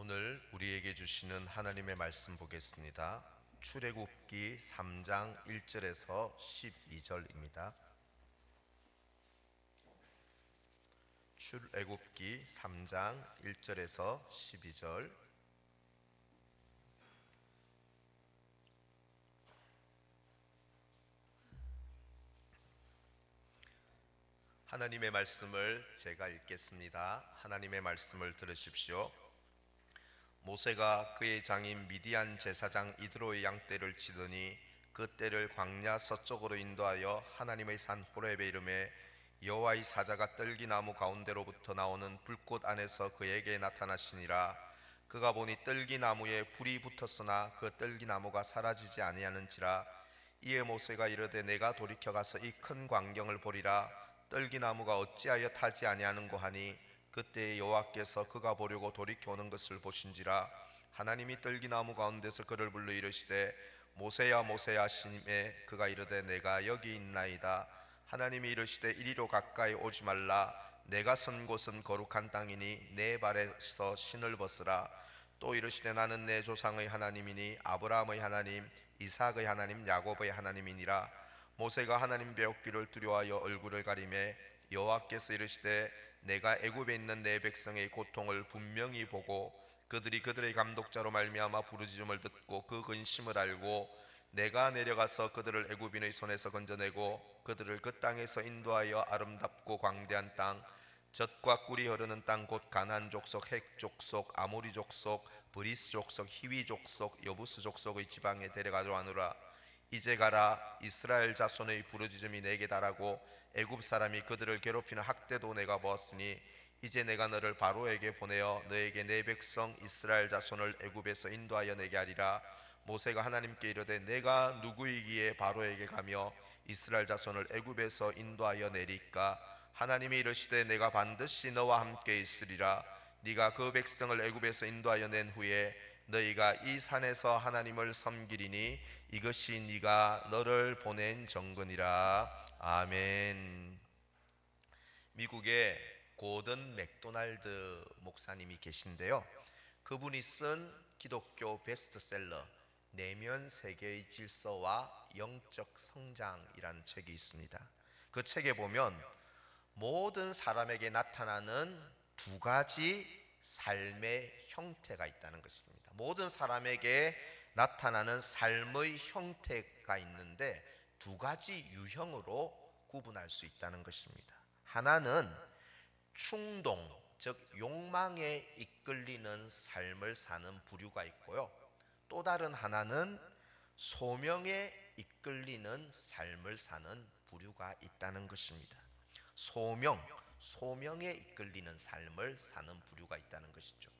오늘 우리에게 주시는 하나님의 말씀 보겠습니다. 출애굽기 3장 1절에서 12절입니다. 출애굽기 3장 1절에서 12절. 하나님의 말씀을 제가 읽겠습니다. 하나님의 말씀을 들으십시오. 모세가 그의 장인 미디안 제사장 이드로의 양떼를 치더니 그 떼를 광야 서쪽으로 인도하여 하나님의 산 호렙에 이르매 여호와의 사자가 떨기나무 가운데로부터 나오는 불꽃 안에서 그에게 나타나시니라. 그가 보니 떨기나무에 불이 붙었으나 그 떨기나무가 사라지지 아니하는지라. 이에 모세가 이르되 내가 돌이켜 가서 이 큰 광경을 보리라. 떨기나무가 어찌하여 타지 아니하는고 하니 그때 여호와께서 그가 보려고 돌이켜 오는 것을 보신지라. 하나님이 떨기나무 가운데서 그를 불러 이르시되 모세야 모세야 하시매 그가 이르되 내가 여기 있나이다. 하나님이 이르시되 이리로 가까이 오지 말라. 내가 선 곳은 거룩한 땅이니 내 발에서 신을 벗으라. 또 이르시되 나는 내 조상의 하나님이니 아브라함의 하나님 이삭의 하나님 야곱의 하나님이니라. 모세가 하나님 배웠기를 두려워하여 얼굴을 가리매 여호와께서 이르시되 내가 애굽에 있는 내 백성의 고통을 분명히 보고 그들이 그들의 감독자로 말미암아 부르짖음을 듣고 그 근심을 알고 내가 내려가서 그들을 애굽인의 손에서 건져내고 그들을 그 땅에서 인도하여 아름답고 광대한 땅 젖과 꿀이 흐르는 땅 곧 가나안 족속 헷 족속 아모리 족속 브리스 족속 히위 족속 여부스 족속의 지방에 데려가려 하노라. 이제 가라. 이스라엘 자손의 부르짖음이 내게 달하고 애굽 사람이 그들을 괴롭히는 학대도 내가 보았으니 이제 내가 너를 바로에게 보내어 너에게 내 백성 이스라엘 자손을 애굽에서 인도하여 내게 하리라. 모세가 하나님께 이르되 내가 누구이기에 바로에게 가며 이스라엘 자손을 애굽에서 인도하여 내리까. 하나님이 이르시되 내가 반드시 너와 함께 있으리라. 네가 그 백성을 애굽에서 인도하여 낸 후에 너희가 이 산에서 하나님을 섬기리니 이것이 네가 너를 보낸 정근이라. 아멘. 미국의 고든 맥도날드 목사님이 계신데요, 그분이 쓴 기독교 베스트셀러 내면 세계의 질서와 영적 성장이라는 책이 있습니다. 그 책에 보면 모든 사람에게 나타나는 두 가지 삶의 형태가 있다는 것입니다. 모든 사람에게 나타나는 삶의 형태가 있는데 두 가지 유형으로 구분할 수 있다는 것입니다. 하나는 충동, 즉 욕망에 이끌리는 삶을 사는 부류가 있고요, 또 다른 하나는 소명에 이끌리는 삶을 사는 부류가 있다는 것입니다. 소명에 이끌리는 삶을 사는 부류가 있다는 것이죠.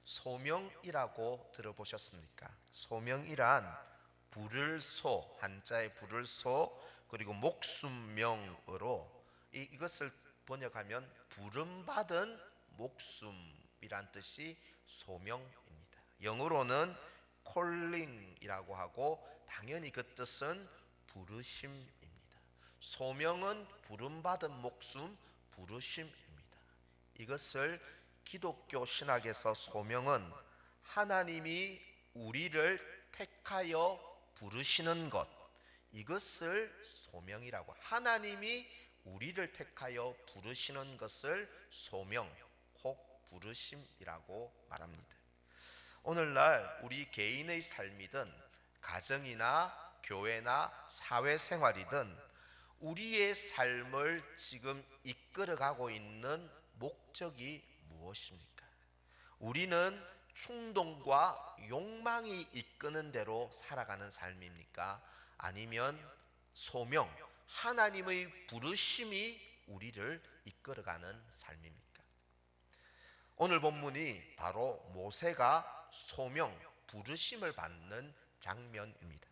소명이라고 들어보셨습니까? 소명이란 부를 소, 한자의 부를 소, 그리고 목숨명으로 이것을 번역하면 부름받은 목숨이란 뜻이 소명입니다. 영어로는 calling이라고 하고 당연히 그 뜻은 부르심입니다. 소명은 부름받은 목숨, 부르심입니다. 이것을 기독교 신학에서 소명은 하나님이 우리를 택하여 부르시는 것, 이것을 소명이라고, 하나님이 우리를 택하여 부르시는 것을 소명 혹 부르심이라고 말합니다. 오늘날 우리 개인의 삶이든 가정이나 교회나 사회생활이든 우리의 삶을 지금 이끌어가고 있는 목적이 무엇입니까? 우리는 충동과 욕망이 이끄는 대로 살아가는 삶입니까? 아니면 소명, 하나님의 부르심이 우리를 이끌어가는 삶입니까? 오늘 본문이 바로 모세가 소명, 부르심을 받는 장면입니다.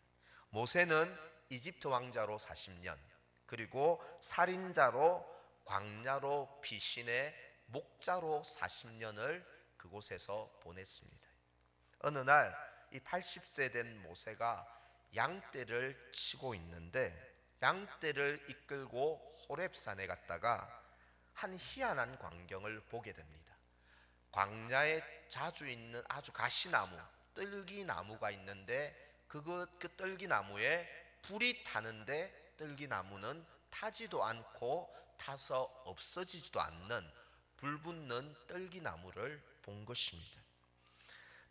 모세는 이집트 왕자로 40년, 그리고 살인자로 광야로 피신해 목자로 40년을 그곳에서 보냈습니다. 어느 날 이 80세 된 모세가 양떼를 치고 있는데 양떼를 이끌고 호렙산에 갔다가 한 희한한 광경을 보게 됩니다. 광야에 자주 있는 아주 가시나무, 뜰기나무가 있는데 그 뜰기나무에 불이 타는데 뜰기나무는 타지도 않고 타서 없어지지도 않는 불 붙는 뜰기나무를 본 것입니다.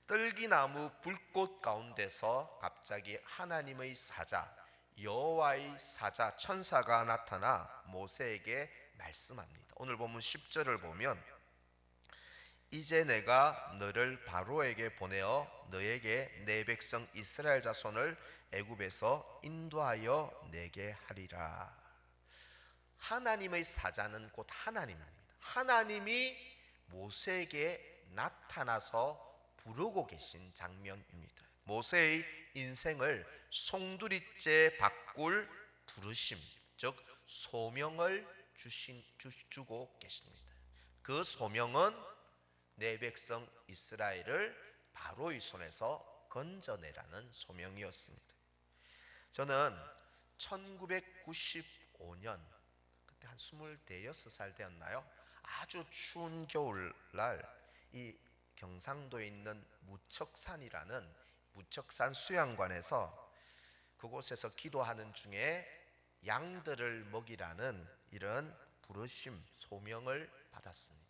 뜰기나무 불꽃 가운데서 갑자기 하나님의 사자, 여호와의 사자 천사가 나타나 모세에게 말씀합니다. 오늘 본문 10절을 보면 이제 내가 너를 바로에게 보내어 너에게 내 백성 이스라엘 자손을 애굽에서 인도하여 내게 하리라. 하나님의 사자는 곧 하나님입니다. 하나님이 모세에게 나타나서 부르고 계신 장면입니다. 모세의 인생을 송두리째 바꿀 부르심, 즉 소명을 주고 계십니다. 그 소명은 내 백성 이스라엘을 바로의 손에서 건져내라는 소명이었습니다. 저는 1995년 그때 한 26살 되었나요? 아주 추운 겨울날 이 경상도에 있는 무척산이라는 무척산 수양관에서 그곳에서 기도하는 중에 양들을 먹이라는 이런 부르심 소명을 받았습니다.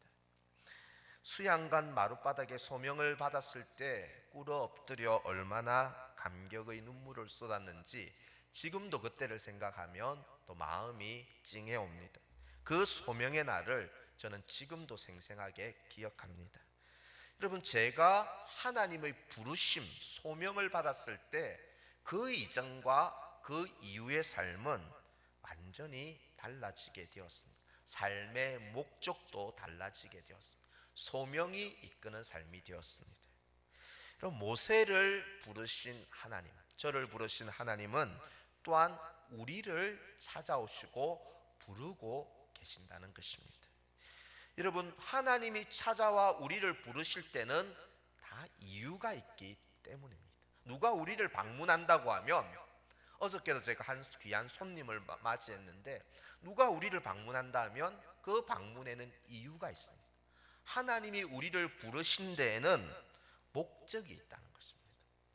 수양관 마룻바닥에 소명을 받았을 때 꿇어 엎드려 얼마나 감격의 눈물을 쏟았는지 지금도 그때를 생각하면 또 마음이 찡해 옵니다. 그 소명의 날을 저는 지금도 생생하게 기억합니다. 여러분, 제가 하나님의 부르심, 소명을 받았을 때 그 이전과 그 이후의 삶은 완전히 달라지게 되었습니다. 삶의 목적도 달라지게 되었습니다. 소명이 이끄는 삶이 되었습니다. 그럼 모세를 부르신 하나님, 저를 부르신 하나님은 또한 우리를 찾아오시고 부르고 계신다는 것입니다. 여러분, 하나님이 찾아와 우리를 부르실 때는 다 이유가 있기 때문입니다. 누가 우리를 방문한다고 하면, 어저께도 제가 한 귀한 손님을 맞이했는데 누가 우리를 방문한다 하면 그 방문에는 이유가 있습니다. 하나님이 우리를 부르신 데에는 목적이 있다는 것입니다.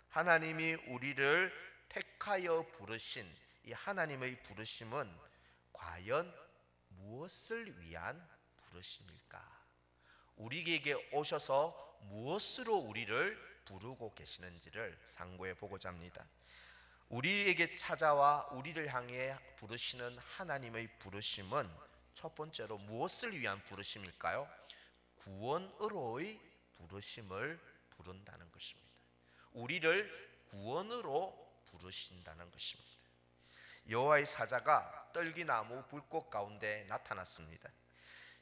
하나님이 우리를 택하여 부르신 이 하나님의 부르심은 과연 무엇을 위한 부르심일까? 우리에게 오셔서 무엇으로 우리를 부르고 계시는지를 상고해 보고자 합니다. 우리에게 찾아와 우리를 향해 부르시는 하나님의 부르심은 첫 번째로 무엇을 위한 부르심일까요? 구원으로의 부르심을 부른다는 것입니다. 우리를 구원으로 부르신다는 것입니다. 여호와의 사자가 떨기나무 불꽃 가운데 나타났습니다.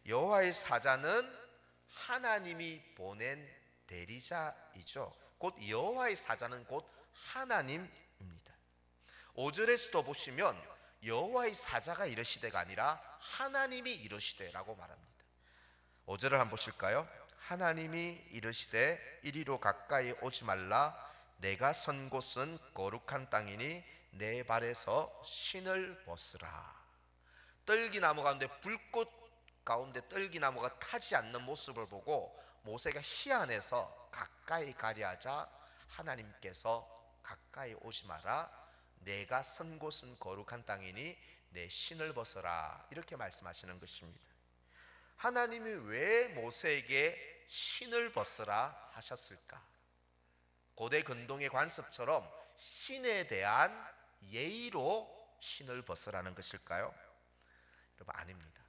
여호와의 사자는 하나님이 보낸 대리자이죠. 곧 여호와의 사자는 곧 하나님입니다. 5절에서도 보시면 여호와의 사자가 이르시되가 아니라 하나님이 이르시되라고 말합니다. 5절을 한번 보실까요? 하나님이 이르시되 이리로 가까이 오지 말라. 내가 선 곳은 거룩한 땅이니 내 발에서 신을 벗으라. 떨기나무 가운데 불꽃 가운데 떨기나무가 타지 않는 모습을 보고 모세가 희한해서 가까이 가려 하자 하나님께서 가까이 오지 마라. 내가 선 곳은 거룩한 땅이니 내 신을 벗어라. 이렇게 말씀하시는 것입니다. 하나님이 왜 모세에게 신을 벗으라 하셨을까? 고대 근동의 관습처럼 신에 대한 예의로 신을 벗으라는 것일까요? 여러분, 아닙니다.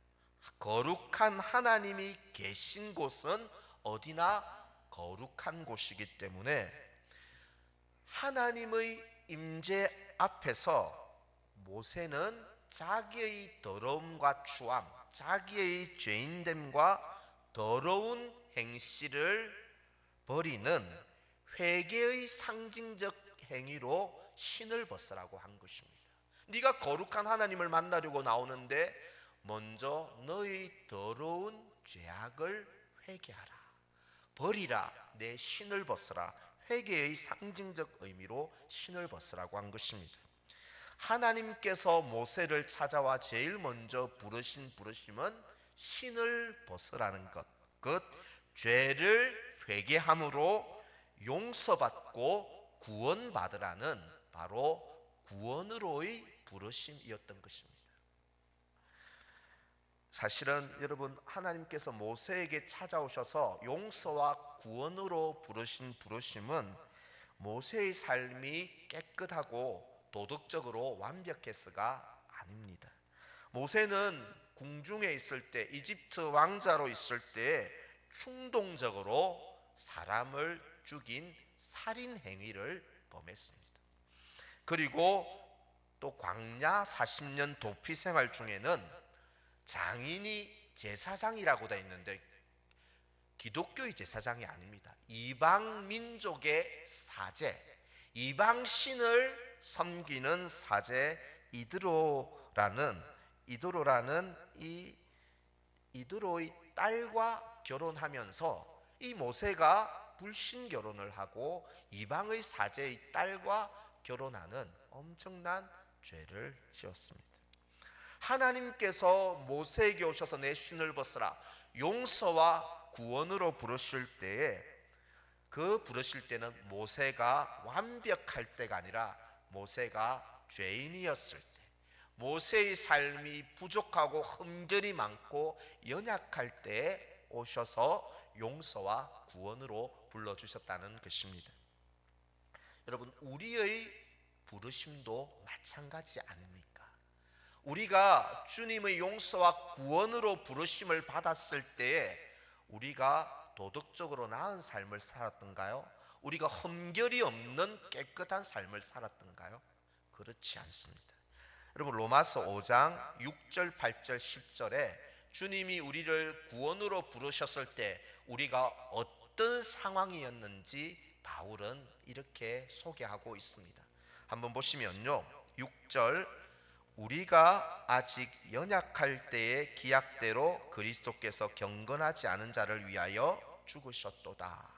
거룩한 하나님이 계신 곳은 어디나 거룩한 곳이기 때문에 하나님의 임재 앞에서 모세는 자기의 더러움과 추함, 자기의 죄인됨과 더러운 행실을 버리는 회개의 상징적 행위로 신을 벗으라고 한 것입니다. 네가 거룩한 하나님을 만나려고 나오는데 먼저 너의 더러운 죄악을 회개하라. 버리라. 내 신을 벗으라. 회개의 상징적 의미로 신을 벗으라고 한 것입니다. 하나님께서 모세를 찾아와 제일 먼저 부르신 부르심은 신을 벗으라는 것, 그 죄를 회개함으로 용서받고 구원받으라는 바로 구원으로의 부르심이었던 것입니다. 사실은 여러분, 하나님께서 모세에게 찾아오셔서 용서와 구원으로 부르신 부르심은 모세의 삶이 깨끗하고 도덕적으로 완벽해서가 아닙니다. 모세는 궁중에 있을 때, 이집트 왕자로 있을 때 충동적으로 사람을 죽인 살인 행위를 범했습니다. 그리고 또 광야 40년 도피 생활 중에는 장인이 제사장이라고 되어 있는데 기독교의 제사장이 아닙니다. 이방 민족의 사제, 이방 신을 섬기는 사제 이드로라는 이드로의 딸과 결혼하면서 이 모세가 불신 결혼을 하고 이방의 사제의 딸과 결혼하는 엄청난 죄를 지었습니다. 하나님께서 모세에게 오셔서 내 신을 벗으라 용서와 구원으로 부르실 때에 부르실 때는 모세가 완벽할 때가 아니라 모세가 죄인이었을 때, 모세의 삶이 부족하고 흠결이 많고 연약할 때에 오셔서 용서와 구원으로 불러주셨다는 것입니다. 여러분, 우리의 부르심도 마찬가지 아닙니까? 우리가 주님의 용서와 구원으로 부르심을 받았을 때에 우리가 도덕적으로 나은 삶을 살았던가요? 우리가 흠결이 없는 깨끗한 삶을 살았던가요? 그렇지 않습니다. 여러분, 로마서 5장 6절, 8절, 10절에 주님이 우리를 구원으로 부르셨을 때 우리가 어떤 상황이었는지 바울은 이렇게 소개하고 있습니다. 한번 보시면요, 6절, 우리가 아직 연약할 때의 기약대로 그리스도께서 경건하지 않은 자를 위하여 죽으셨도다.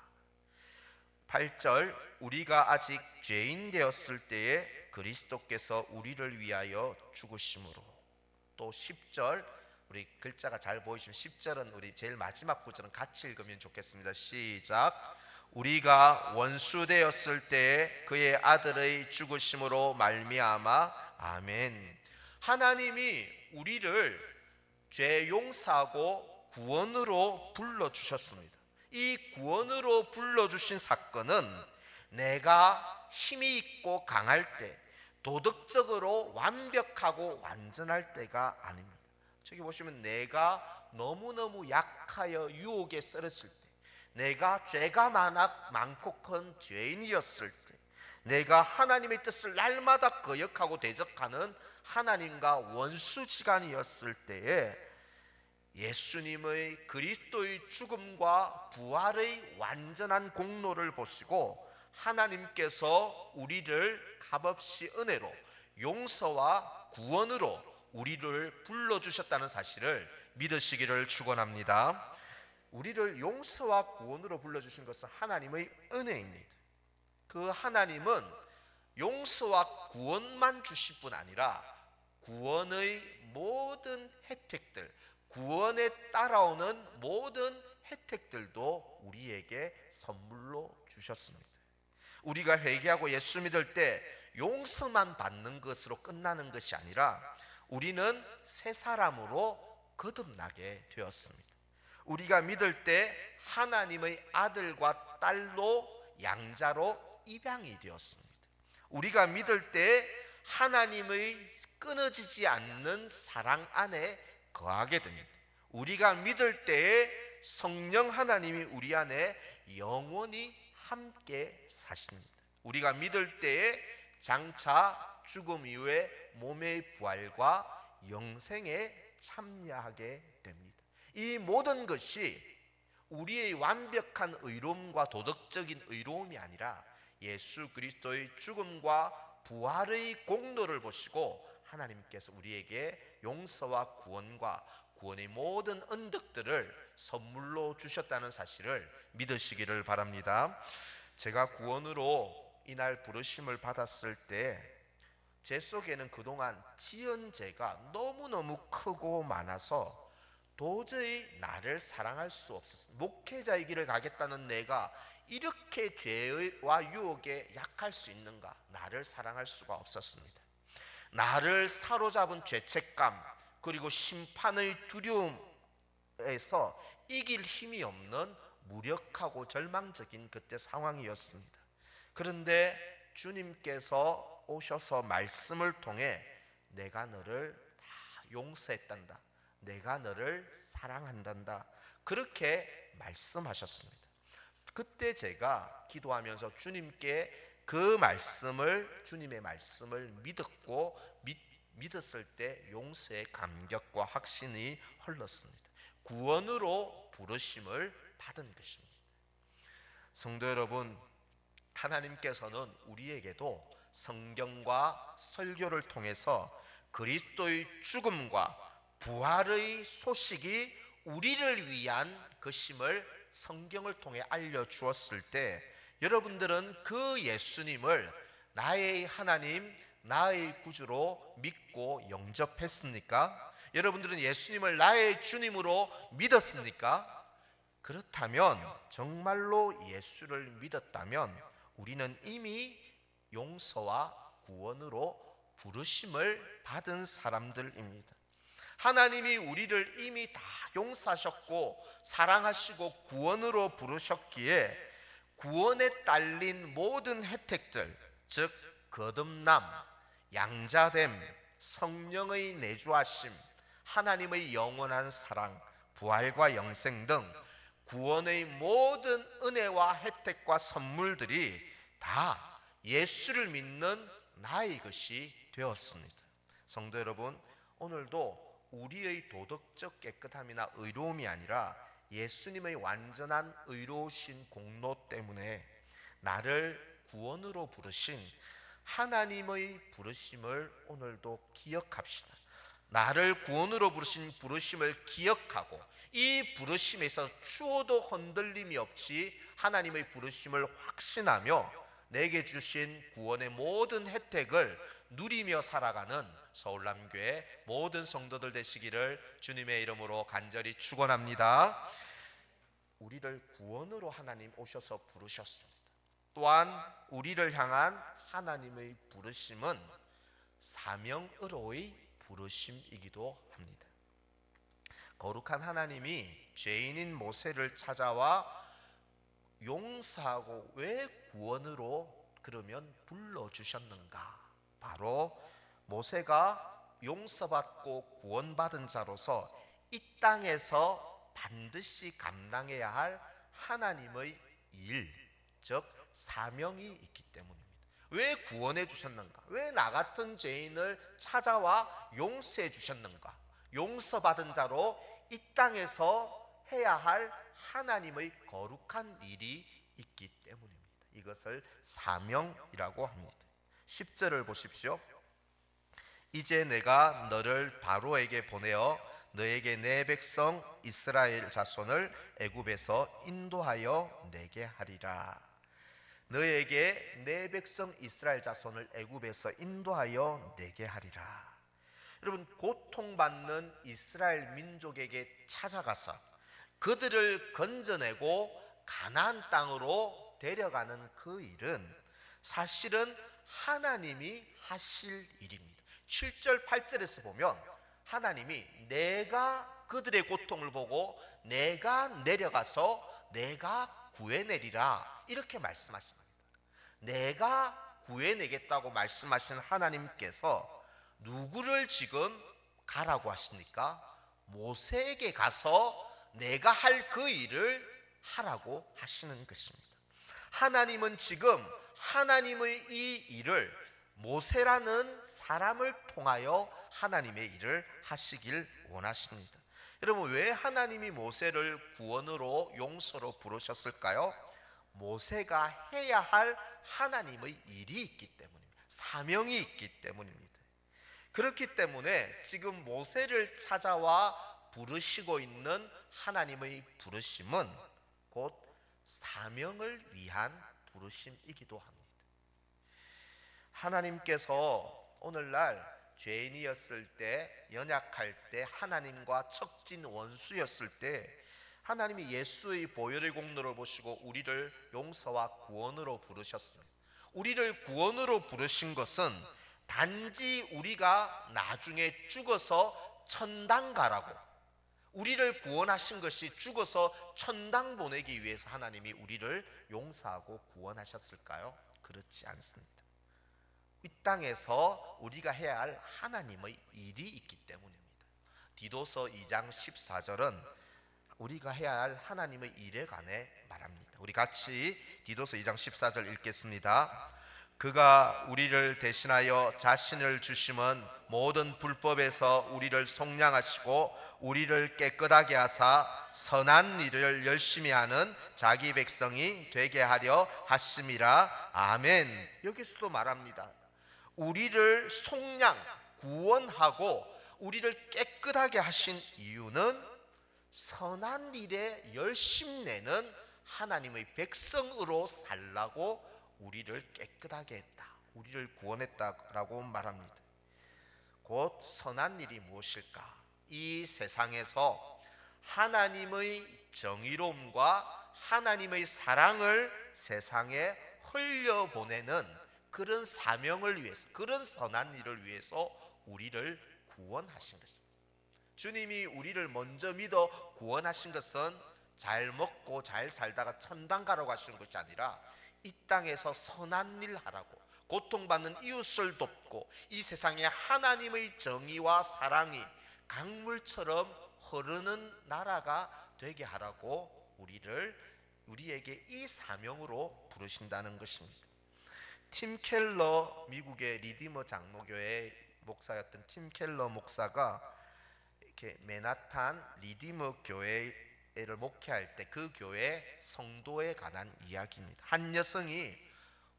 8절, 우리가 아직 죄인 되었을 때에 그리스도께서 우리를 위하여 죽으심으로. 또 10절, 우리 글자가 잘 보이시면 10절은 우리 제일 마지막 구절은 같이 읽으면 좋겠습니다. 시작. 우리가 원수 되었을 때에 그의 아들의 죽으심으로 말미암아. 아멘. 하나님이 우리를 죄 용서하고 구원으로 불러주셨습니다. 이 구원으로 불러주신 사건은 내가 힘이 있고 강할 때, 도덕적으로 완벽하고 완전할 때가 아닙니다. 저기 보시면 내가 너무너무 약하여 유혹에 쓰러질 때, 내가 죄가 많고 큰 죄인이었을 때, 내가 하나님의 뜻을 날마다 거역하고 대적하는 하나님과 원수지간이었을 때에 예수님의 그리스도의 죽음과 부활의 완전한 공로를 보시고 하나님께서 우리를 값없이 은혜로 용서와 구원으로 우리를 불러주셨다는 사실을 믿으시기를 축원합니다. 우리를 용서와 구원으로 불러주신 것은 하나님의 은혜입니다. 그 하나님은 용서와 구원만 주실 뿐 아니라 구원의 모든 혜택들, 구원에 따라오는 모든 혜택들도 우리에게 선물로 주셨습니다. 우리가 회개하고 예수 믿을 때 용서만 받는 것으로 끝나는 것이 아니라 우리는 새 사람으로 거듭나게 되었습니다. 우리가 믿을 때 하나님의 아들과 딸로 양자로 입양이 되었습니다. 우리가 믿을 때 하나님의 끊어지지 않는 사랑 안에 거하게 됩니다. 우리가 믿을 때에 성령 하나님이 우리 안에 영원히 함께 사십니다. 우리가 믿을 때에 장차 죽음 이후에 몸의 부활과 영생에 참여하게 됩니다. 이 모든 것이 우리의 완벽한 의로움과 도덕적인 의로움이 아니라 예수 그리스도의 죽음과 부활의 공로를 보시고 하나님께서 우리에게 용서와 구원과 구원의 모든 언덕들을 선물로 주셨다는 사실을 믿으시기를 바랍니다. 제가 구원으로 이날 부르심을 받았을 때 제 속에는 그동안 지은 죄가 너무너무 크고 많아서 도저히 나를 사랑할 수 없었습니다. 목회자의 길을 가겠다는 내가 이렇게 죄와 유혹에 약할 수 있는가? 나를 사랑할 수가 없었습니다. 나를 사로잡은 죄책감 그리고 심판의 두려움에서 이길 힘이 없는 무력하고 절망적인 그때 상황이었습니다. 그런데 주님께서 오셔서 말씀을 통해 내가 너를 다 용서했단다, 내가 너를 사랑한단다, 그렇게 말씀하셨습니다. 그때 제가 기도하면서 주님께 그 말씀을, 주님의 말씀을 믿었고 믿었을 때 용서의 감격과 확신이 흘렀습니다. 구원으로 부르심을 받은 것입니다. 성도 여러분, 하나님께서는 우리에게도 성경과 설교를 통해서 그리스도의 죽음과 부활의 소식이 우리를 위한 것임을 성경을 통해 알려주었을 때 여러분들은 그 예수님을 나의 하나님, 나의 구주로 믿고 영접했습니까? 여러분들은 예수님을 나의 주님으로 믿었습니까? 그렇다면, 정말로 예수를 믿었다면 우리는 이미 용서와 구원으로 부르심을 받은 사람들입니다. 하나님이 우리를 이미 다 용서하셨고 사랑하시고 구원으로 부르셨기에 구원에 딸린 모든 혜택들, 즉 거듭남, 양자됨, 성령의 내주하심, 하나님의 영원한 사랑, 부활과 영생 등 구원의 모든 은혜와 혜택과 선물들이 다 예수를 믿는 나의 것이 되었습니다. 성도 여러분, 오늘도 우리의 도덕적 깨끗함이나 의로움이 아니라 예수님의 완전한 의로우신 공로 때문에 나를 구원으로 부르신 하나님의 부르심을 오늘도 기억합시다. 나를 구원으로 부르신 부르심을 기억하고 이 부르심에서 추호도 흔들림이 없이 하나님의 부르심을 확신하며 내게 주신 구원의 모든 혜택을 누리며 살아가는 서울남교회 모든 성도들 되시기를 주님의 이름으로 간절히 축원합니다. 우리를 구원으로 하나님 오셔서 부르셨습니다. 또한 우리를 향한 하나님의 부르심은 사명으로의 부르심이기도 합니다. 거룩한 하나님이 죄인인 모세를 찾아와 용서하고 왜 구원으로 그러면 불러주셨는가? 바로 모세가 용서받고 구원받은 자로서 이 땅에서 반드시 감당해야 할 하나님의 일, 즉 사명이 있기 때문입니다. 왜 구원해 주셨는가? 왜 나 같은 죄인을 찾아와 용서해 주셨는가? 용서받은 자로 이 땅에서 해야 할 하나님의 거룩한 일이 있기 때문입니다. 이것을 사명이라고 합니다. 10절을 보십시오. 이제 내가 너를 바로에게 보내어 너에게 내 백성 이스라엘 자손을 애굽에서 인도하여 내게 하리라. 너에게 내 백성 이스라엘 자손을 애굽에서 인도하여 내게 하리라. 여러분, 고통받는 이스라엘 민족에게 찾아가서 그들을 건져내고 가나안 땅으로 데려가는 그 일은 사실은 하나님이 하실 일입니다. 7절 8절에서 보면 하나님이 내가 그들의 고통을 보고 내가 내려가서 내가 구해내리라 이렇게 말씀하십니다. 내가 구해내겠다고 말씀하신 하나님께서 누구를 지금 가라고 하십니까? 모세에게 가서 내가 할 그 일을 하라고 하시는 것입니다. 하나님은 지금 하나님의 이 일을 모세라는 사람을 통하여 하나님의 일을 하시길 원하십니다. 여러분, 왜 하나님이 모세를 구원으로 용서로 부르셨을까요? 모세가 해야 할 하나님의 일이 있기 때문입니다. 사명이 있기 때문입니다. 그렇기 때문에 지금 모세를 찾아와 부르시고 있는 하나님의 부르심은 곧 사명을 위한 부르심이기도 합니다. 하나님께서 오늘날 죄인이었을 때, 연약할 때, 하나님과 척진 원수였을 때 하나님이 예수의 보혈의 공로를 보시고 우리를 용서와 구원으로 부르셨습니다. 우리를 구원으로 부르신 것은 단지 우리가 나중에 죽어서 천당 가라고, 우리를 구원하신 것이 죽어서 천당 보내기 위해서 하나님이 우리를 용서하고 구원하셨을까요? 그렇지 않습니다. 이 땅에서 우리가 해야 할 하나님의 일이 있기 때문입니다. 디도서 2장 14절은 우리가 해야 할 하나님의 일에 관해 말합니다. 우리 같이 디도서 2장 14절 읽겠습니다. 그가 우리를 대신하여 자신을 주심은 모든 불법에서 우리를 속량하시고 우리를 깨끗하게 하사 선한 일을 열심히 하는 자기 백성이 되게 하려 하심이라. 아멘. 여기서도 말합니다. 우리를 속량, 구원하고 우리를 깨끗하게 하신 이유는 선한 일에 열심 내는 하나님의 백성으로 살라고 우리를 깨끗하게 했다, 우리를 구원했다라고 말합니다. 곧 선한 일이 무엇일까? 이 세상에서 하나님의 정의로움과 하나님의 사랑을 세상에 흘려보내는 그런 사명을 위해서, 그런 선한 일을 위해서 우리를 구원하신 것입니다. 주님이 우리를 먼저 믿어 구원하신 것은 잘 먹고 잘 살다가 천당 가라고 하시는 것이 아니라 이 땅에서 선한 일 하라고, 고통받는 이웃을 돕고 이 세상에 하나님의 정의와 사랑이 강물처럼 흐르는 나라가 되게 하라고 우리에게 이 사명으로 부르신다는 것입니다. 팀 켈러, 미국의 리디머 장로교회 목사였던 팀 켈러 목사가 이렇게 맨하탄 리디머 교회를 목회할 때 그 교회 성도에 관한 이야기입니다. 한 여성이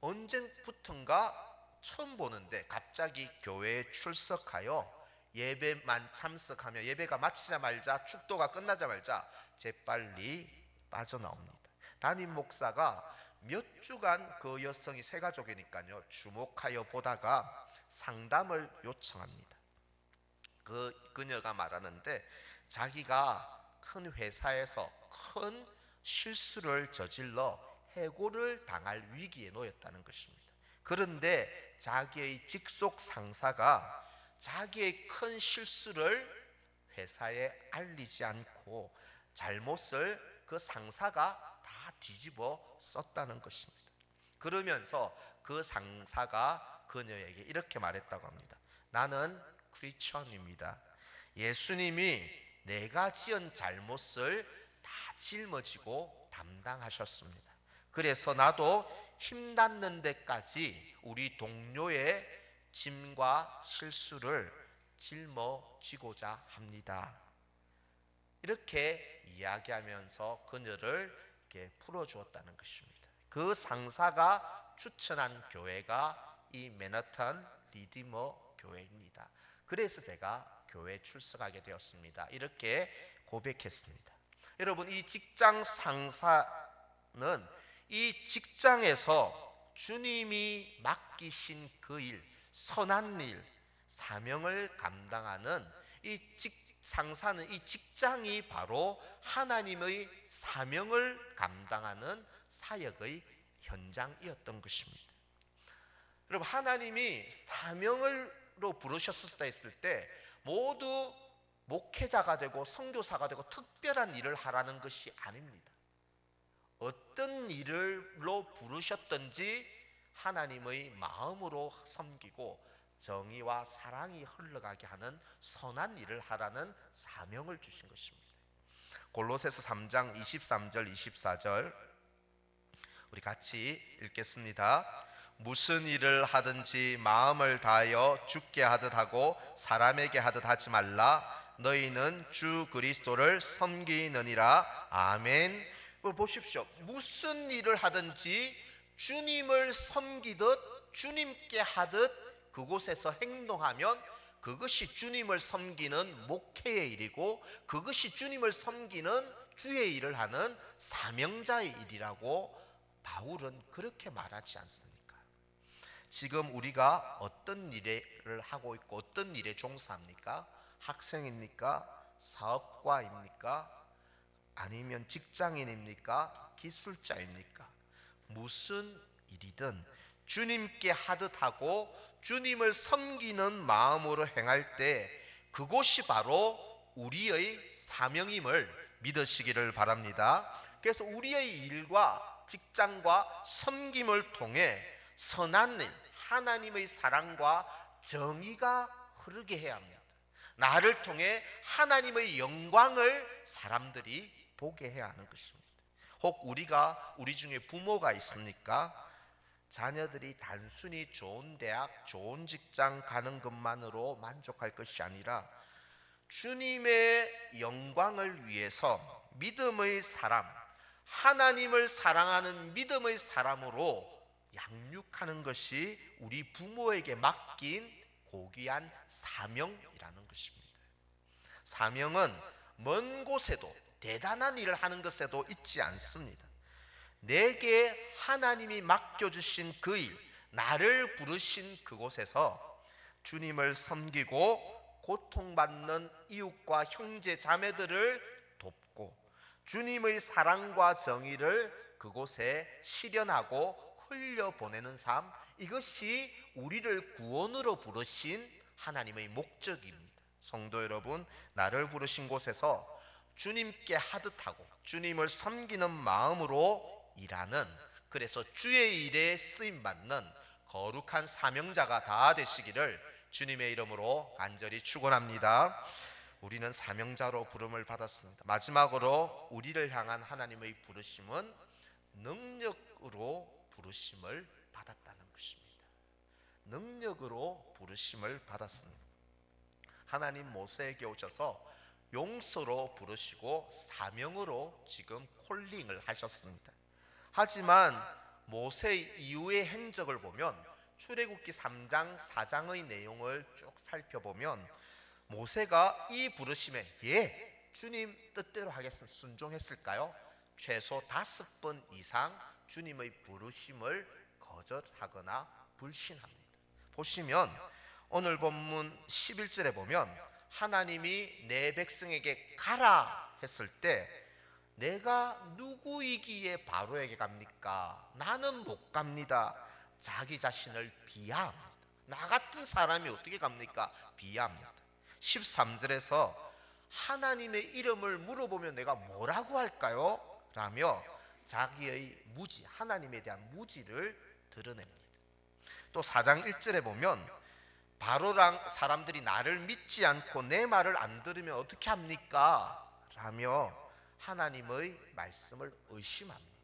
언제부턴가 처음 보는데 갑자기 교회에 출석하여 예배만 참석하며 예배가 마치자마자 축도가 끝나자마자 재빨리 빠져나옵니다. 담임 목사가 몇 주간 그 여성이 세 가족이니까요 주목하여 보다가 상담을 요청합니다. 그녀가 말하는데 자기가 큰 회사에서 큰 실수를 저질러 해고를 당할 위기에 놓였다는 것입니다. 그런데 자기의 직속 상사가 자기의 큰 실수를 회사에 알리지 않고 잘못을 그 상사가 다 뒤집어 썼다는 것입니다. 그러면서 그 상사가 그녀에게 이렇게 말했다고 합니다. 나는 크리스천입니다. 예수님이 내가 지은 잘못을 다 짊어지고 담당하셨습니다. 그래서 나도 힘닿는 데까지 우리 동료의 짐과 실수를 짊어지고자 합니다. 이렇게 이야기하면서 그녀를 이렇게 풀어주었다는 것입니다. 그 상사가 추천한 교회가 이 맨하탄 리디머 교회입니다. 그래서 제가 교회에 출석하게 되었습니다. 이렇게 고백했습니다. 여러분, 이 직장 상사는 이 직장에서 주님이 맡기신 그 일, 선한 일, 사명을 감당하는 이 상사는, 이 직장이 바로 하나님의 사명을 감당하는 사역의 현장이었던 것입니다. 여러분, 하나님이 사명으로 부르셨다 했을 때 모두 목회자가 되고 선교사가 되고 특별한 일을 하라는 것이 아닙니다. 어떤 일로 부르셨든지 하나님의 마음으로 섬기고 정의와 사랑이 흘러가게 하는 선한 일을 하라는 사명을 주신 것입니다. 골로새서 3장 23절 24절 우리 같이 읽겠습니다. 무슨 일을 하든지 마음을 다하여 주께 하듯 하고 사람에게 하듯 하지 말라. 너희는 주 그리스도를 섬기느니라. 아멘. 보십시오. 무슨 일을 하든지 주님을 섬기듯 주님께 하듯 그곳에서 행동하면 그것이 주님을 섬기는 목회의 일이고 그것이 주님을 섬기는 주의 일을 하는 사명자의 일이라고 바울은 그렇게 말하지 않습니까? 지금 우리가 어떤 일을 하고 있고 어떤 일에 종사합니까? 학생입니까? 사업가입니까? 아니면 직장인입니까? 기술자입니까? 무슨 일이든 주님께 하듯 하고 주님을 섬기는 마음으로 행할 때 그곳이 바로 우리의 사명임을 믿으시기를 바랍니다. 그래서 우리의 일과 직장과 섬김을 통해 선한 일, 하나님의 사랑과 정의가 흐르게 해야 합니다. 나를 통해 하나님의 영광을 사람들이 보게 해야 하는 것입니다. 혹 우리 중에 부모가 있습니까? 자녀들이 단순히 좋은 대학, 좋은 직장 가는 것만으로 만족할 것이 아니라 주님의 영광을 위해서 믿음의 사람, 하나님을 사랑하는 믿음의 사람으로 양육하는 것이 우리 부모에게 맡긴 고귀한 사명이라는 것입니다. 사명은 먼 곳에도 대단한 일을 하는 것에도 있지 않습니다. 내게 하나님이 맡겨주신 그 일, 나를 부르신 그곳에서 주님을 섬기고 고통받는 이웃과 형제 자매들을 돕고 주님의 사랑과 정의를 그곳에 실현하고 흘려보내는 삶, 이것이 우리를 구원으로 부르신 하나님의 목적입니다. 성도 여러분, 나를 부르신 곳에서 주님께 하듯 하고 주님을 섬기는 마음으로 일하는, 그래서 주의 일에 쓰임받는 거룩한 사명자가 다 되시기를 주님의 이름으로 간절히 축원합니다. 우리는 사명자로 부름을 받았습니다. 마지막으로 우리를 향한 하나님의 부르심은 능력으로 부르심을 받았다는 것입니다. 능력으로 부르심을 받았습니다. 하나님 모세에게 오셔서 용서로 부르시고 사명으로 지금 콜링을 하셨습니다. 하지만 모세 이후의 행적을 보면 출애굽기 3장 4장의 내용을 쭉 살펴보면 모세가 이 부르심에 주님 뜻대로 하겠습니다 순종했을까요? 최소 5번 이상 주님의 부르심을 거절하거나 불신합니다. 보시면 오늘 본문 11절에 보면 하나님이 내 백성에게 가라 했을 때 내가 누구이기에 바로에게 갑니까? 나는 못 갑니다. 자기 자신을 비하합니다. 나 같은 사람이 어떻게 갑니까? 비하합니다. 13절에서 하나님의 이름을 물어보면 내가 뭐라고 할까요? 라며 자기의 무지, 하나님에 대한 무지를 드러냅니다. 또 4장 1절에 보면 바로랑 사람들이 나를 믿지 않고 내 말을 안 들으면 어떻게 합니까? 라며 하나님의 말씀을 의심합니다.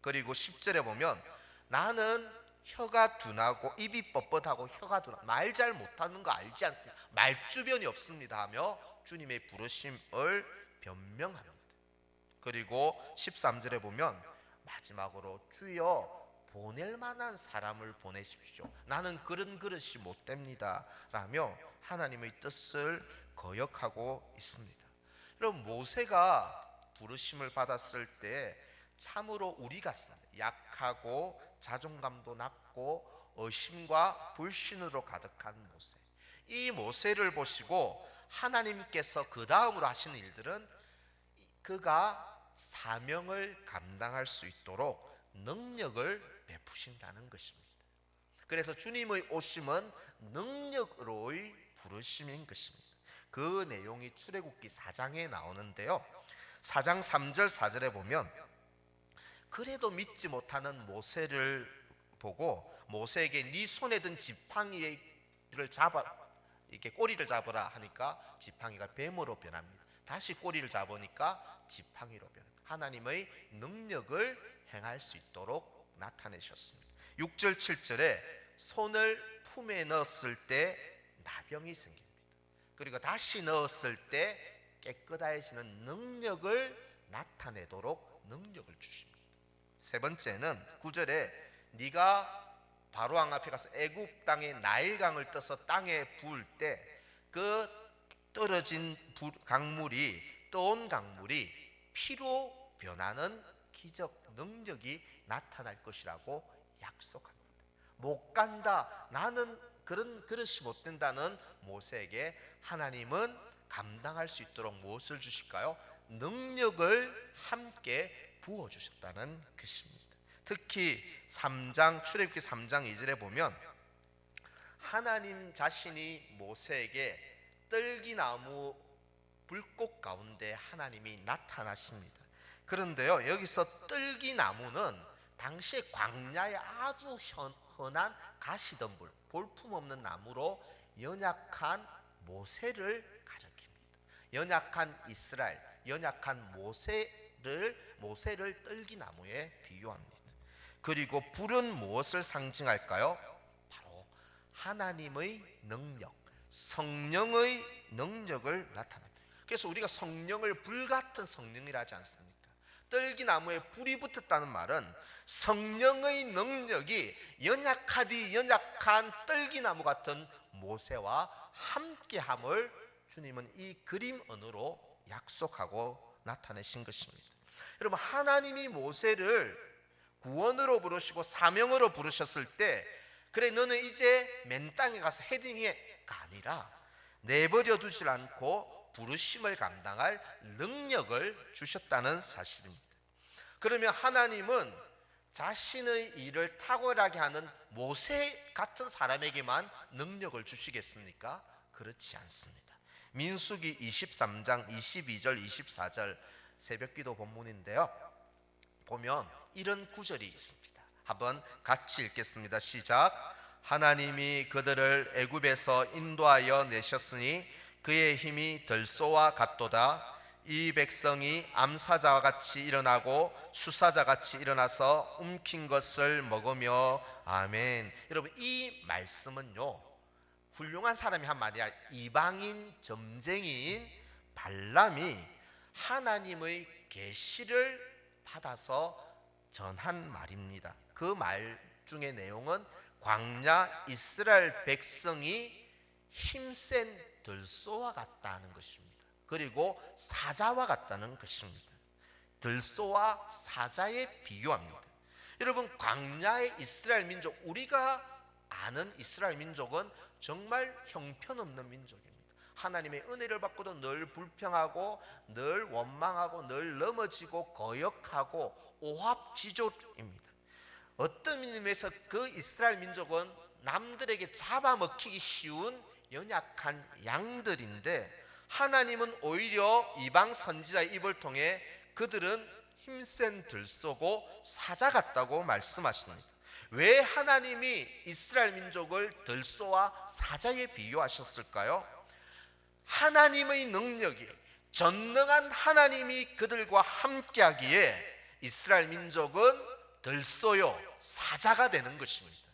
그리고 10절에 보면 나는 혀가 둔하고 입이 뻣뻣하고 혀가 둔하고 말 잘 못하는 거 알지 않습니까? 말주변이 없습니다 하며 주님의 부르심을 변명합니다. 그리고 13절에 보면 마지막으로 주여 보낼 만한 사람을 보내십시오. 나는 그런 그릇이 못 됩니다 라며 하나님의 뜻을 거역하고 있습니다. 여러분, 모세가 부르심을 받았을 때 참으로 우리 같습니다. 약하고 자존감도 낮고 의심과 불신으로 가득한 모세. 이 모세를 보시고 하나님께서 그 다음으로 하시는 일들은 그가 사명을 감당할 수 있도록 능력을 베푸신다는 것입니다. 그래서 주님의 오심은 능력으로의 부르심인 것입니다. 그 내용이 출애굽기 4장에 나오는데요. 4장 3절 4절에 보면 그래도 믿지 못하는 모세를 보고 모세에게 네 손에 든 지팡이를 잡아 이렇게 꼬리를 잡으라 하니까 지팡이가 뱀으로 변합니다. 다시 꼬리를 잡으니까 지팡이로 변합니다. 하나님의 능력을 행할 수 있도록 나타내셨습니다. 6절 7절에 손을 품에 넣었을 때 나병이 생깁니다. 그리고 다시 넣었을 때 깨끗해지는 능력을 나타내도록 능력을 주십니다. 세 번째는 9절에 네가 바로왕 앞에 가서 애굽 땅에 나일강을 떠서 땅에 부을 때 그 떨어진 강물이 떠온 강물이 피로 변하는 기적 능력이 나타날 것이라고 약속합니다. 못 간다, 나는 그런 그릇이 못 된다는 모세에게 하나님은 감당할 수 있도록 무엇을 주실까요? 능력을 함께 부어주셨다는 것입니다. 특히 3장 출애굽기 3장 2절에 보면 하나님 자신이 모세에게 떨기나무 불꽃 가운데 하나님이 나타나십니다. 그런데요, 여기서 떨기나무는 당시에 광야에 아주 흔한 가시덤불, 볼품없는 나무로 연약한 모세를 가리킵니다. 연약한 이스라엘, 연약한 모세를 떨기나무에 비유합니다. 그리고 불은 무엇을 상징할까요? 바로 하나님의 능력, 성령의 능력을 나타냅니다. 그래서 우리가 성령을 불같은 성령이라 하지 않습니까? 떨기나무에 불이 붙었다는 말은 성령의 능력이 연약하디 연약한 떨기나무 같은 모세와 함께함을 주님은 이 그림 언어로 약속하고 나타내신 것입니다. 여러분, 하나님이 모세를 구원으로 부르시고 사명으로 부르셨을 때, 그래 너는 이제 맨 땅에 가서 헤딩해가 아니라 내버려 두질 않고 부르심을 감당할 능력을 주셨다는 사실입니다. 그러면 하나님은 자신의 일을 탁월하게 하는 모세 같은 사람에게만 능력을 주시겠습니까? 그렇지 않습니다. 민수기 23장 22절 24절 새벽기도 본문인데요, 보면 이런 구절이 있습니다. 한번 같이 읽겠습니다. 시작. 하나님이 그들을 애굽에서 인도하여 내셨으니 그의 힘이 들소와 같도다. 이 백성이 암사자와 같이 일어나고 수사자 같이 일어나서 움킨 것을 먹으며. 아멘. 여러분, 이 말씀은요, 훌륭한 사람이 한 말이 아니라 이방인 점쟁이인 발람이 하나님의 계시를 받아서 전한 말입니다. 그 말 중에 내용은 광야 이스라엘 백성이 힘센 들소와 같다는 것입니다. 그리고 사자와 같다는 것입니다. 들소와 사자에 비유합니다. 여러분, 광야의 이스라엘 민족, 우리가 아는 이스라엘 민족은 정말 형편없는 민족입니다. 하나님의 은혜를 받고도 늘 불평하고 늘 원망하고 늘 넘어지고 거역하고 오합지졸입니다. 어떤 의미에서 그 이스라엘 민족은 남들에게 잡아먹히기 쉬운 연약한 양들인데, 하나님은 오히려 이방 선지자의 입을 통해 그들은 힘센 들소고 사자 같다고 말씀하십니다. 왜 하나님이 이스라엘 민족을 들소와 사자에 비유하셨을까요? 하나님의 능력이, 전능한 하나님이 그들과 함께하기에 이스라엘 민족은 들소요 사자가 되는 것입니다.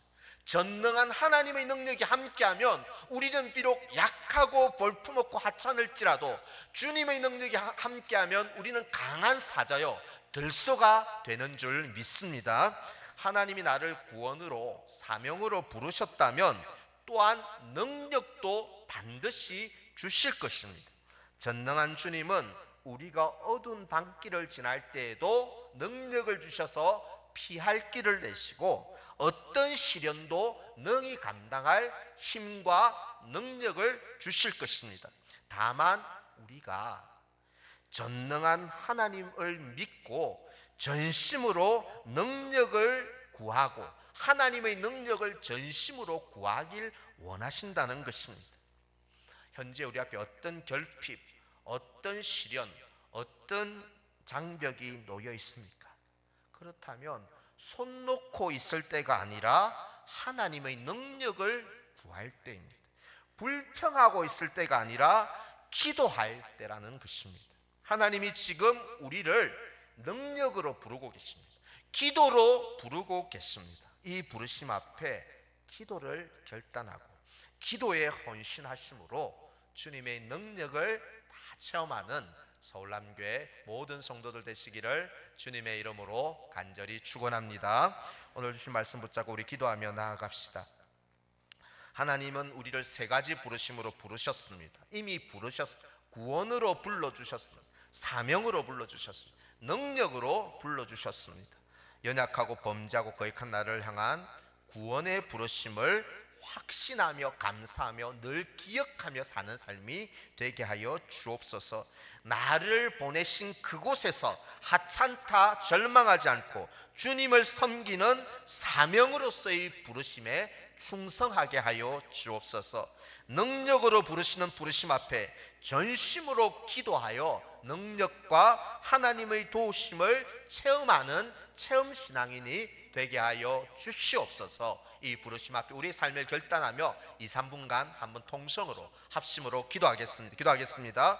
전능한 하나님의 능력이 함께하면 우리는 비록 약하고 볼품없고 하찮을지라도 주님의 능력이 함께하면 우리는 강한 사자요 들소가 되는 줄 믿습니다. 하나님이 나를 구원으로 사명으로 부르셨다면 또한 능력도 반드시 주실 것입니다. 전능한 주님은 우리가 어두운 밤길을 지날 때에도 능력을 주셔서 피할 길을 내시고 어떤 시련도 능히 감당할 힘과 능력을 주실 것입니다. 다만 우리가 전능한 하나님을 믿고 전심으로 능력을 구하고 하나님의 능력을 전심으로 구하길 원하신다는 것입니다. 현재 우리 앞에 어떤 결핍, 어떤 시련, 어떤 장벽이 놓여 있습니까? 그렇다면 손 놓고 있을 때가 아니라 하나님의 능력을 구할 때입니다. 불평하고 있을 때가 아니라 기도할 때라는 것입니다. 하나님이 지금 우리를 능력으로 부르고 계십니다. 기도로 부르고 계십니다. 이 부르심 앞에 기도를 결단하고 기도에 헌신하심으로 주님의 능력을 다 체험하는 서울남교회 모든 성도들 되시기를 주님의 이름으로 간절히 축원합니다. 오늘 주신 말씀 붙잡고 우리 기도하며 나아갑시다. 하나님은 우리를 세 가지 부르심으로 부르셨습니다. 이미 구원으로 불러주셨습니다. 사명으로 불러주셨습니다. 능력으로 불러주셨습니다. 연약하고 범죄하고 거역한 나를 향한 구원의 부르심을 확신하며 감사하며 늘 기억하며 사는 삶이 되게 하여 주옵소서. 나를 보내신 그곳에서 하찮다 절망하지 않고 주님을 섬기는 사명으로서의 부르심에 충성하게 하여 주옵소서. 능력으로 부르시는 부르심 앞에 전심으로 기도하여 능력과 하나님의 도우심을 체험하는 체험신앙인이 되게 하여 주시옵소서. 이 부르심 앞에 우리의 삶을 결단하며 2, 3분간 한번 통성으로 합심으로 기도하겠습니다.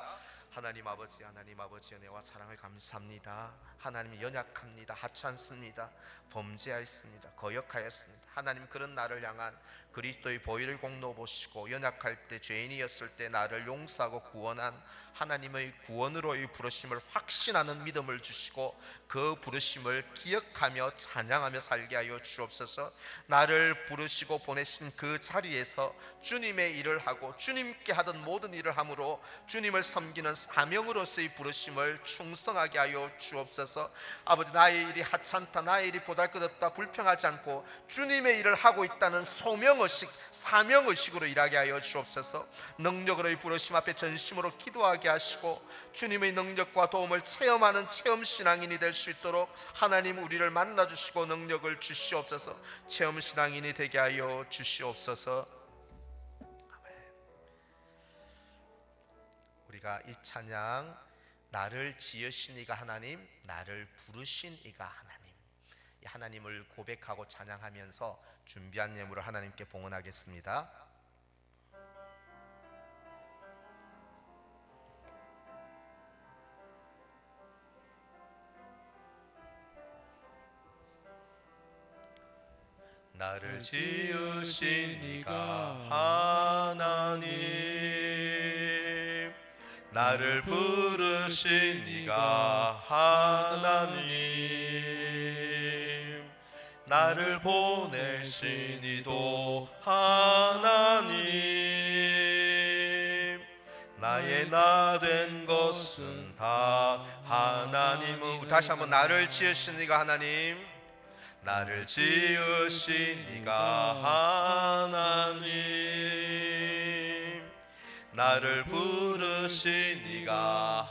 하나님 아버지, 하나님 아버지, 은혜와 사랑을 감사합니다. 하나님, 연약합니다. 하찮습니다. 범죄하였습니다. 거역하였습니다. 하나님, 그런 나를 향한 그리스도의 보혈을 공로 보시고 연약할 때, 죄인이었을 때 나를 용서하고 구원한 하나님의 구원으로의 부르심을 확신하는 믿음을 주시고 그 부르심을 기억하며 찬양하며 살게 하여 주옵소서. 나를 부르시고 보내신 그 자리에서 주님의 일을 하고 주님께 하던 모든 일을 함으로 주님을 섬기는 사명으로서의 부르심을 충성하게 하여 주옵소서. 아버지, 나의 일이 하찮다, 나의 일이 보잘것없다, 불평하지 않고 주님의 일을 하고 있다는 소명의식, 사명의식으로 일하게 하여 주옵소서. 능력으로의 부르심 앞에 전심으로 기도하게 하시고 주님의 능력과 도움을 체험하는 체험신앙인이 될 수 있도록 하나님, 우리를 만나주시고 능력을 주시옵소서. 체험신앙인이 되게 하여 주시옵소서. 우리가 이 찬양, 나를 지으신 이가 하나님, 나를 부르신 이가 하나님, 이 하나님을 고백하고 찬양하면서 준비한 예물을 하나님께 봉헌하겠습니다. 나를 지으신 이가 하나님, 나를 부르신 이가 하나님, 나를 보내신 이도 하나님, 나의 나 된 것은 다 하나님. 다시 한번, 나를 지으신 이가 하나님, 나를 지으신 이가 하나님, 나를 부르신 이가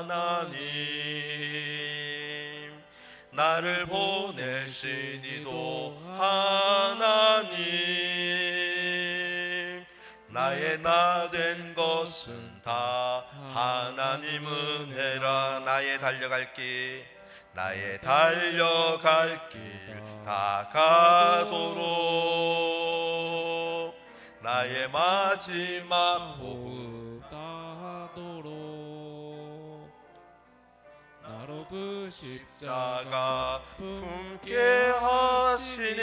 하나님, 나를 보내신 이도 하나님, 나의 나 된 것은 다 하나님 은혜라. 나의 달려갈 길, 나의 달려갈 길 다 가도록, 나의 마지막 호흡 다하도록, 나로 그 십자가 품게 하시니,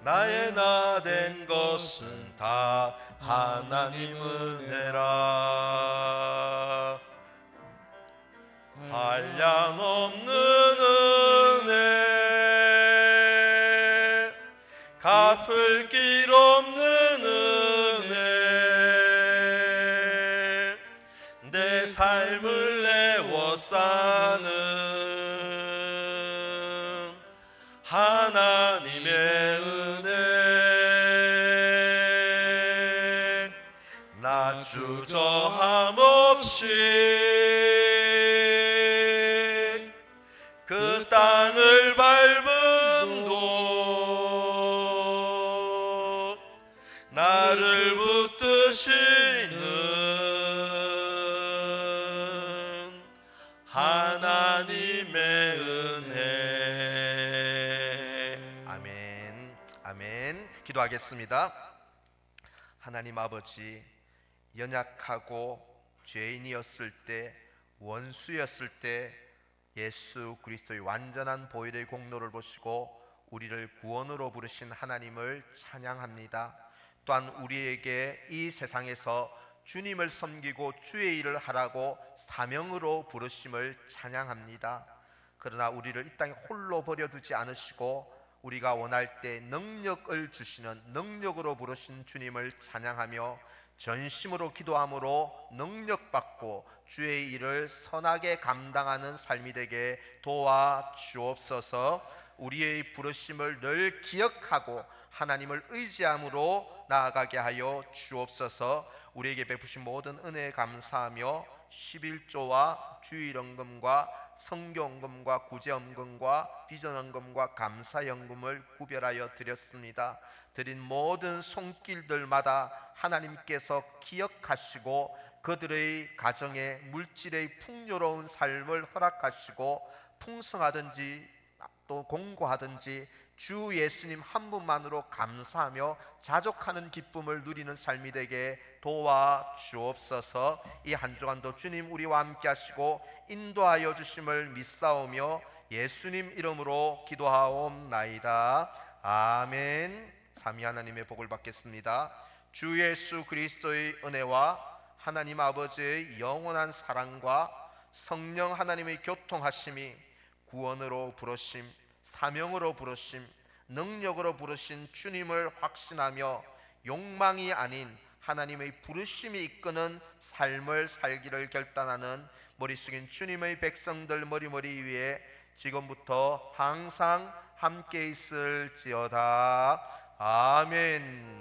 나의 나 된 것은 다 하나님 은혜라. 한량없는 은혜, 갚을 길 없는 은혜, 내 삶을 애워싸는 하나님의 은혜, 나 주저함 없이 그 땅을 밟음도 나를 붙드시는 하나님의 은혜. 아멘. 아멘. 기도하겠습니다. 하나님 아버지, 연약하고 죄인이었을 때, 원수였을 때 예수 그리스도의 완전한 보혈의 공로를 보시고 우리를 구원으로 부르신 하나님을 찬양합니다. 또한 우리에게 이 세상에서 주님을 섬기고 주의 일을 하라고 사명으로 부르심을 찬양합니다. 그러나 우리를 이 땅에 홀로 버려두지 않으시고 우리가 원할 때 능력을 주시는 능력으로 부르신 주님을 찬양하며 전심으로 기도함으로 능력받고 주의 일을 선하게 감당하는 삶이 되게 도와주옵소서. 우리의 부르심을 늘 기억하고 하나님을 의지함으로 나아가게 하여 주옵소서. 우리에게 베푸신 모든 은혜에 감사하며 11조와 주일헌금과 성교헌금과 구제헌금과 비전헌금과 감사연금을 구별하여 드렸습니다. 드린 모든 손길들마다 하나님께서 기억하시고 그들의 가정에 물질의 풍요로운 삶을 허락하시고 풍성하든지 또 공고하든지 주 예수님 한 분만으로 감사하며 자족하는 기쁨을 누리는 삶이 되게 도와주옵소서. 이 한 주간도 주님 우리와 함께 하시고 인도하여 주심을 믿사오며 예수님 이름으로 기도하옵나이다. 아멘. 삼위 하나님의 복을 받겠습니다. 주 예수 그리스도의 은혜와 하나님 아버지의 영원한 사랑과 성령 하나님의 교통하심이 구원으로 부르심, 사명으로 부르심, 능력으로 부르신 주님을 확신하며 욕망이 아닌 하나님의 부르심이 이끄는 삶을 살기를 결단하는 머리 숙인 주님의 백성들 머리 위에 지금부터 항상 함께 있을지어다. 아멘.